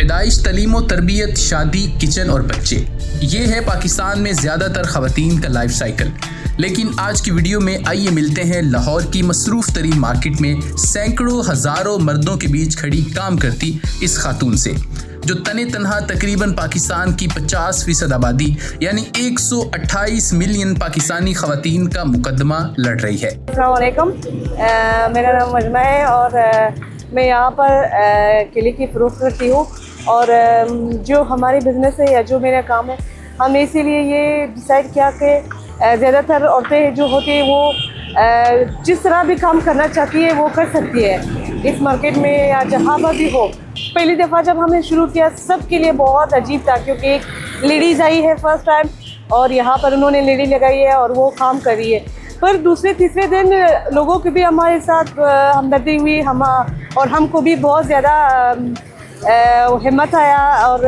पैदाइश, तलीम व तरबियत, शादी, किचन और बच्चे, ये है पाकिस्तान में ज़्यादातर ख़वातीन का लाइफ साइकिल। लेकिन आज की वीडियो में आइए मिलते हैं लाहौर की मसरूफ़ तरीन मार्केट में सैकड़ों हज़ारों मर्दों के बीच खड़ी काम करती इस खातून से, जो तने तनहा तकरीबन पाकिस्तान की 50% आबादी यानी 128 मिलियन पाकिस्तानी ख़वातीन का मुकदमा लड़ रही है। अस्सलाम वालेकुम, मेरा नाम मजमा है और मैं यहाँ पर किले की फ़रोख्त करती हूँ। और जो हमारी बिज़नेस है या जो मेरा काम है, हमने इसीलिए ये डिसाइड किया कि ज़्यादातर औरतें जो होती हैं वो जिस तरह भी काम करना चाहती है वो कर सकती है इस मार्केट में या जहाँ पर भी हो। पहली दफ़ा जब हमने शुरू किया सबके लिए बहुत अजीब था, क्योंकि एक लेडीज़ आई है फर्स्ट टाइम और यहाँ पर उन्होंने लेडी लगाई है और वो काम कर रही है। पर दूसरे तीसरे दिन लोगों की भी हमारे साथ हमदर्दी हुई, और हमको भी बहुत ज़्यादा हिम्मत आया। और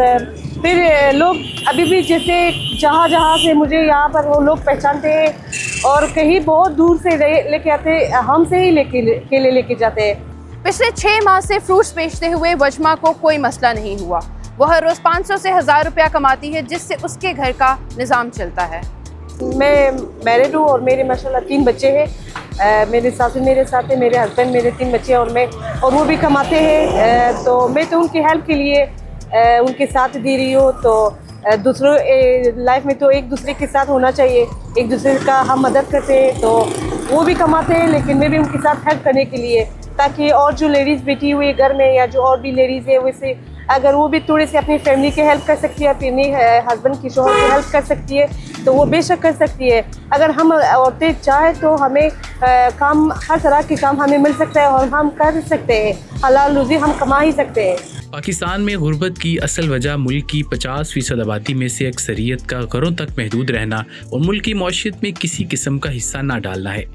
फिर लोग अभी भी जैसे जहाँ जहाँ से मुझे यहाँ पर वो लोग पहचानते हैं और कहीं बहुत दूर से लेके आते, हमसे ही केले लेके जाते हैं। पिछले 6 माह से फ्रूट्स बेचते हुए वजमा को कोई मसला नहीं हुआ। वो हर रोज़ 500 से 1000 रुपया कमाती है, जिससे उसके घर का निज़ाम चलता है। मैं मैरिड हूँ और मेरे माशाल्लाह 3 बच्चे हैं। मेरे सासू मेरे साथ है, मेरे हस्बैंड, मेरे 3 बच्चे और मैं, और वो भी कमाते हैं। तो मैं तो उनकी हेल्प के लिए उनके साथ दे रही हूँ। तो दूसरों लाइफ में तो एक दूसरे के साथ होना चाहिए, एक दूसरे का हम मदद करते हैं। तो वो भी कमाते हैं लेकिन मैं भी उनके साथ हेल्प करने के लिए, ताकि और जो लेडीज़ बैठी हुई है घर में या जो और भी लेडीज़ है, वैसे अगर वो भी थोड़ी सी अपनी फैमिली की हेल्प कर सकती है, अपनी हस्बैंड की, शोहर की हेल्प कर सकती है, तो वो बेशक कर सकती है। अगर हम औरतें चाहें तो हमें काम, हर तरह के काम हमें मिल सकता है और हम कर सकते हैं, हलाल रोज़ी हम कमा ही सकते हैं। पाकिस्तान में गुर्बत की असल वजह मुल्क की 50% आबादी में से अक्सरियत का घरों तक महदूद रहना और मुल्क की मौशियत में किसी किस्म का हिस्सा ना डालना है।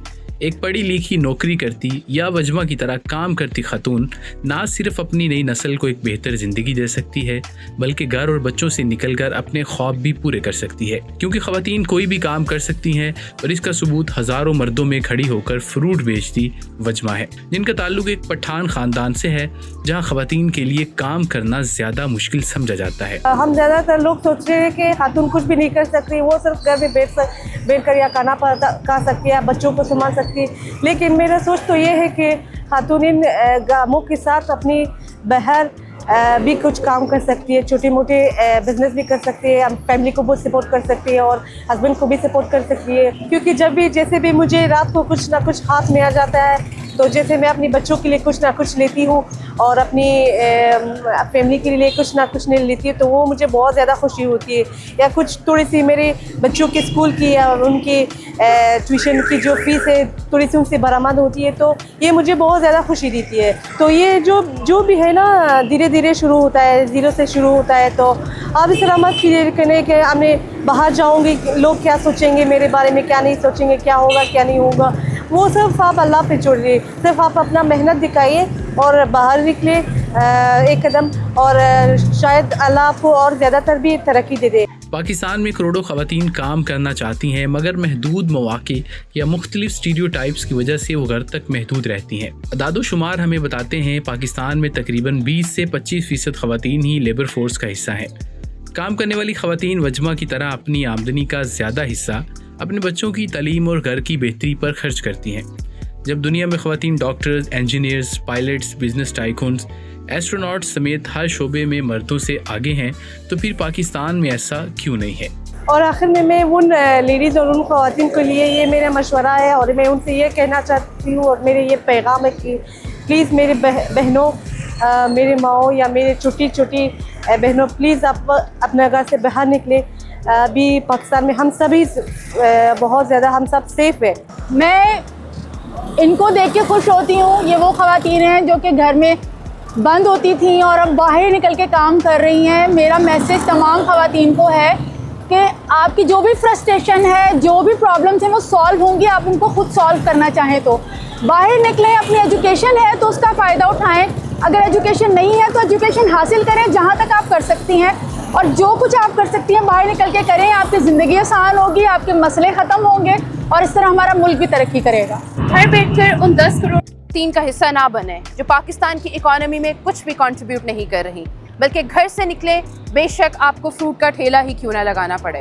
एक पढ़ी लिखी नौकरी करती या वजमा की तरह काम करती खातून ना सिर्फ अपनी नई नस्ल को एक बेहतर ज़िंदगी दे सकती है, बल्कि घर और बच्चों से निकलकर अपने ख्वाब भी पूरे कर सकती है। क्योंकि ख़वातीन कोई भी काम कर सकती हैं और इसका सबूत हज़ारों मर्दों में खड़ी होकर फ्रूट बेचती वजमा है, जिनका ताल्लुक एक पठान ख़ानदान से है, जहाँ ख़वातीन के लिए काम करना ज़्यादा मुश्किल समझा जाता है। हम ज़्यादातर लोग सोच रहे हैं कि खातून कुछ भी नहीं कर सकती, वो सिर्फ घर में बैठ कर या खाना पका सकती है या बच्चों को संभाल सकती। लेकिन मेरा सोच तो ये है कि खातून इन गामों के साथ अपनी बहर भी कुछ काम कर सकती है, छोटे मोटे बिजनेस भी कर सकती है, फैमिली को बहुत सपोर्ट कर सकती है और हस्बैंड को भी सपोर्ट कर सकती है। क्योंकि जब भी जैसे भी मुझे रात को कुछ ना कुछ हाथ में आ जाता है, तो जैसे मैं अपनी बच्चों के लिए कुछ ना कुछ लेती हूँ और अपनी फैमिली के लिए कुछ ना कुछ नहीं लेती है, तो वो मुझे बहुत ज़्यादा खुशी होती है। या कुछ थोड़ी सी मेरे बच्चों के स्कूल की या उनकी ट्यूशन की जो फीस है थोड़ी सी उनसे बरामद होती है, तो ये मुझे बहुत ज़्यादा खुशी देती है। तो ये जो भी है ना, धीरे धीरे शुरू होता है, ज़ीरो से शुरू होता है। तो आप इस तरह मत कीजिए कहने कि मैं बाहर जाऊँगी, लोग क्या सोचेंगे मेरे बारे में, क्या नहीं सोचेंगे, क्या होगा क्या नहीं होगा। वो सिर्फ आप अल्लाह पे छोड़िए, सिर्फ आप अपना मेहनत दिखाइए और बाहर निकले एक कदम, और शायद अल्लाह आपको और ज़्यादातर भी तरक्की दे दे। पाकिस्तान में करोड़ों ख़वातीन काम करना चाहती हैं, मगर महदूद मौक़े या मुख्तलिफ स्टीरियोटाइप्स की वजह से वो घर तक महदूद रहती हैं। अदादो शुमार हमें बताते हैं पाकिस्तान में तकरीबन 20 से 25% ख़वातीन ही लेबर फोर्स का हिस्सा हैं। काम करने वाली ख़वातीन वजमा की तरह अपनी आमदनी का ज़्यादा हिस्सा अपने बच्चों की तालीम और घर की बेहतरी पर खर्च करती हैं। जब दुनिया में ख़वातीन doctors, engineers, pilots, business tycoons, astronauts समेत हर शोबे में मर्दों से आगे हैं, तो फिर पाकिस्तान में ऐसा क्यों नहीं है? और आखिर में मैं उन लेडीज़ और उन ख़वातीन के लिए ये मेरा मशवरा है और मैं उनसे ये कहना चाहती हूँ और मेरे ये पैगाम है कि प्लीज़ मेरे बहनों, मेरे माओ या मेरे छोटी छोटी बहनों, प्लीज़ आप अपने घर से बाहर निकले। अभी पाकिस्तान में हम सभी बहुत ज़्यादा, हम सब सेफ़ है। मैं इनको देख के खुश होती हूँ। ये वो ख़वातीन हैं जो कि घर में बंद होती थी और अब बाहर निकल के काम कर रही हैं। मेरा मैसेज तमाम ख़वातीन को है कि आपकी जो भी फ्रस्ट्रेशन है, जो भी प्रॉब्लम्स हैं, वो सॉल्व होंगी। आप उनको खुद सॉल्व करना चाहें तो बाहर निकलें। अपनी एजुकेशन है तो उसका फ़ायदा उठाएं। अगर एजुकेशन नहीं है तो एजुकेशन हासिल करें जहाँ तक आप कर सकती हैं, और जो कुछ आप कर सकती हैं बाहर निकल के करें। आपकी ज़िंदगी आसान होगी, आपके मसले ख़त्म होंगे और इस तरह हमारा मुल्क भी तरक्की करेगा। घर बैठकर उन 10 करोड़ का हिस्सा ना बने जो पाकिस्तान की इकॉनमी में कुछ भी कंट्रीब्यूट नहीं कर रही। बल्कि घर से निकले बेशक आपको फ्रूट का ठेला ही क्यों ना लगाना पड़े।